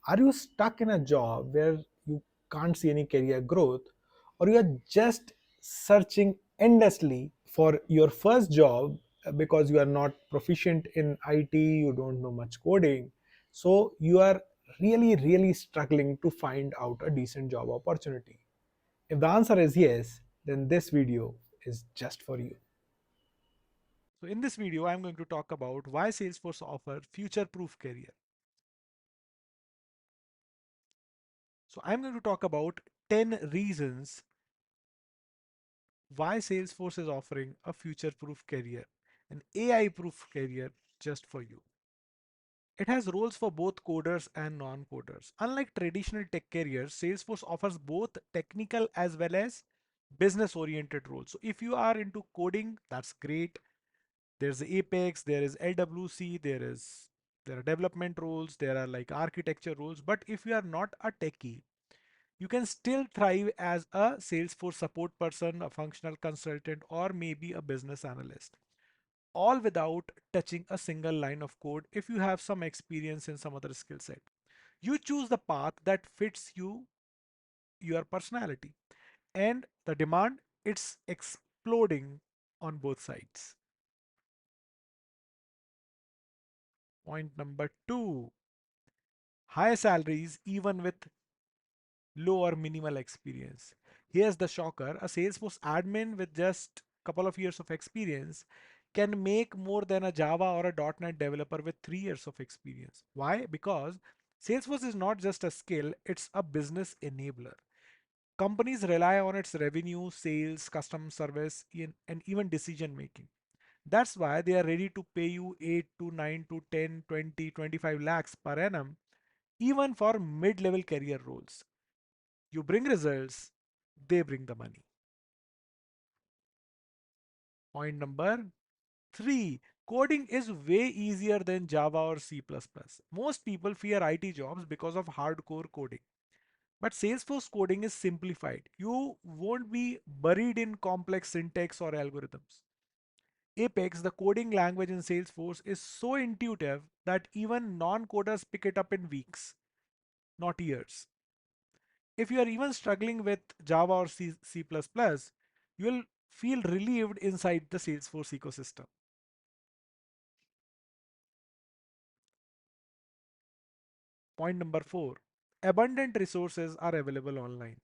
Are you stuck in a job where you can't see any career growth, or you are just searching endlessly for your first job because you are not proficient in IT, you don't know much coding, so you are really struggling to find out a decent job opportunity? If the answer is yes, then this video is just for you. So in this video, I'm going to talk about why Salesforce offer future-proof career. So I'm going to talk about 10 reasons why Salesforce is offering a future-proof career, an AI-proof career just for you. It has roles for both coders and non-coders. Unlike traditional tech careers, Salesforce offers both technical as well as business-oriented roles. So if you are into coding, that's great. There's Apex, there is LWC, there are development roles, there are like architecture roles. But if you are not a techie, you can still thrive as a Salesforce support person, a functional consultant, or maybe a business analyst, all without touching a single line of code if you have some experience in some other skill set. You choose the path that fits you, your personality, and the demand, it's exploding on both sides. Point number two, high salaries even with low or minimal experience. Here's the shocker, a Salesforce admin with just a couple of years of experience can make more than a Java or a .NET developer with 3 years of experience. Why? Because Salesforce is not just a skill, it's a business enabler. Companies rely on its revenue, sales, customer service, and even decision making. That's why they are ready to pay you 8 to 9 to 10, 20, 25 lakhs per annum, even for mid-level career roles. You bring results, they bring the money. Point number three, coding is way easier than Java or C++. Most people fear IT jobs because of hardcore coding. But Salesforce coding is simplified. You won't be buried in complex syntax or algorithms. Apex, the coding language in Salesforce, is so intuitive that even non-coders pick it up in weeks, not years. If you are even struggling with Java or C++, you'll feel relieved inside the Salesforce ecosystem. Point number four, abundant resources are available online.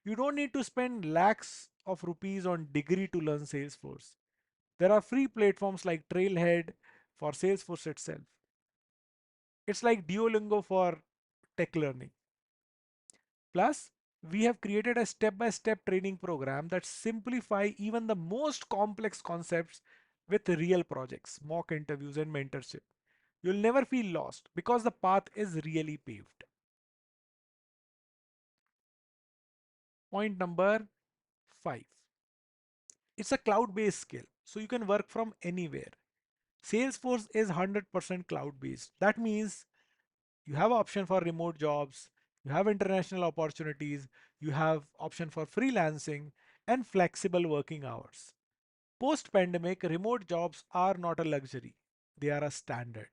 You don't need to spend lakhs of rupees on degree to learn Salesforce. There are free platforms like Trailhead for Salesforce itself. It's like Duolingo for tech learning. Plus, we have created a step-by-step training program that simplify even the most complex concepts with real projects, mock interviews, and mentorship. You'll never feel lost because the path is really paved. Point number five. It's a cloud-based skill, so you can work from anywhere. Salesforce is 100% cloud-based. That means you have option for remote jobs, you have international opportunities, you have option for freelancing and flexible working hours. Post pandemic, remote jobs are not a luxury, they are a standard.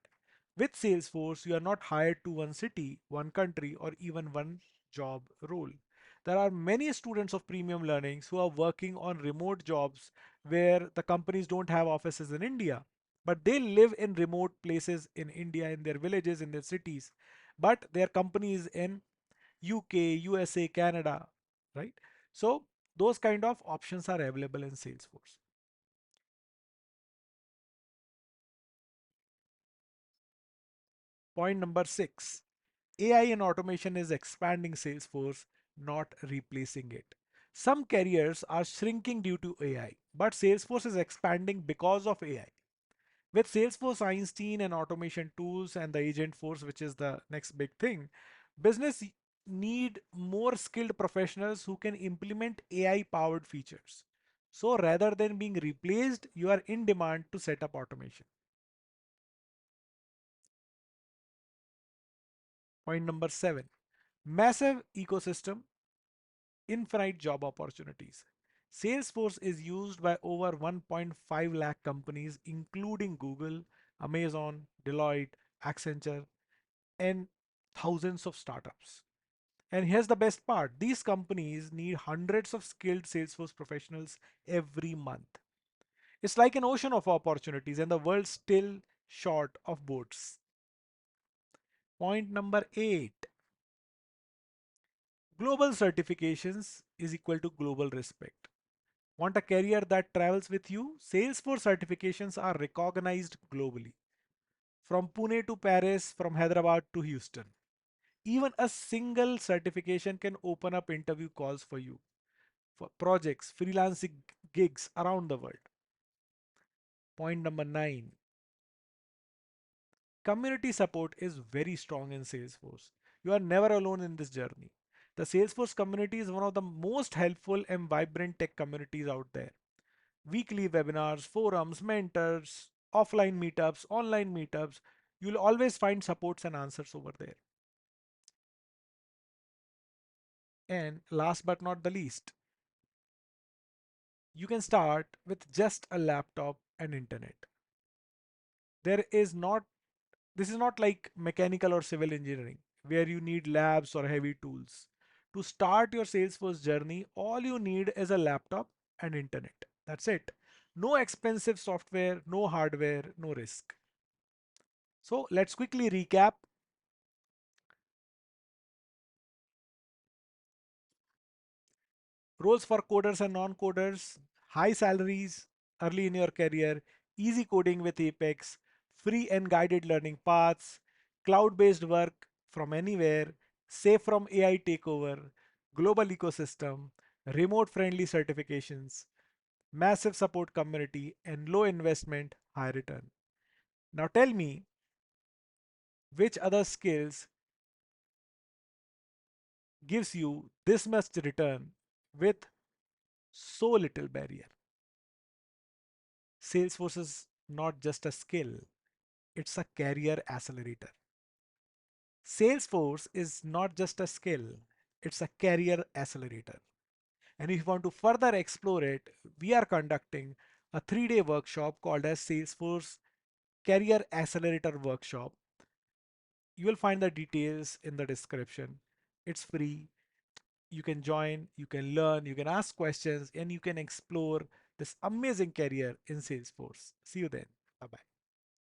With Salesforce, you are not hired to one city, one country, or even one job role. There are many students of premium learnings who are working on remote jobs where the companies don't have offices in India, but they live in remote places in India, in their villages, in their cities, but their companies in UK, USA, Canada, right? So those kind of options are available in Salesforce. Point number six, AI and automation is expanding Salesforce, not replacing it. Some careers are shrinking due to AI, but Salesforce is expanding because of AI. With Salesforce Einstein and automation tools and the agent force, which is the next big thing, business need more skilled professionals who can implement AI powered features. So rather than being replaced, you are in demand to set up automation. Point number seven, massive ecosystem, infinite job opportunities. Salesforce is used by over 1.5 lakh companies, including Google, Amazon, Deloitte, Accenture, and thousands of startups. And here's the best part, these companies need hundreds of skilled Salesforce professionals every month. It's like an ocean of opportunities, and the world's still short of boats. Point number 8, global certifications is equal to global respect. Want a career that travels with you? Salesforce certifications are recognized globally. From Pune to Paris, from Hyderabad to Houston. Even a single certification can open up interview calls for you for projects, freelancing gigs around the world. Point number 9, community support is very strong in Salesforce. You are never alone in this journey. The Salesforce community is one of the most helpful and vibrant tech communities out there. Weekly webinars, forums, mentors, offline meetups, online meetups. You'll always find supports and answers over there. And last but not the least, you can start with just a laptop and internet. There is not, this is not like mechanical or civil engineering where you need labs or heavy tools. To start your Salesforce journey, all you need is a laptop and internet. That's it. No expensive software, no hardware, no risk. So let's quickly recap. Roles for coders and non-coders, high salaries early in your career, easy coding with Apex, free and guided learning paths, cloud-based work from anywhere, safe from AI takeover, global ecosystem, remote-friendly certifications, massive support community, and low investment, high return. Now tell me, which other skills gives you this much return with so little barrier? Salesforce is not just a skill, it's a career accelerator. Salesforce is not just a skill, it's a career accelerator. And if you want to further explore it, we are conducting a 3-day workshop called as Salesforce Career Accelerator Workshop. You will find the details in the description. It's free. You can join, you can learn, you can ask questions, and you can explore this amazing career in Salesforce. See you then. Bye bye.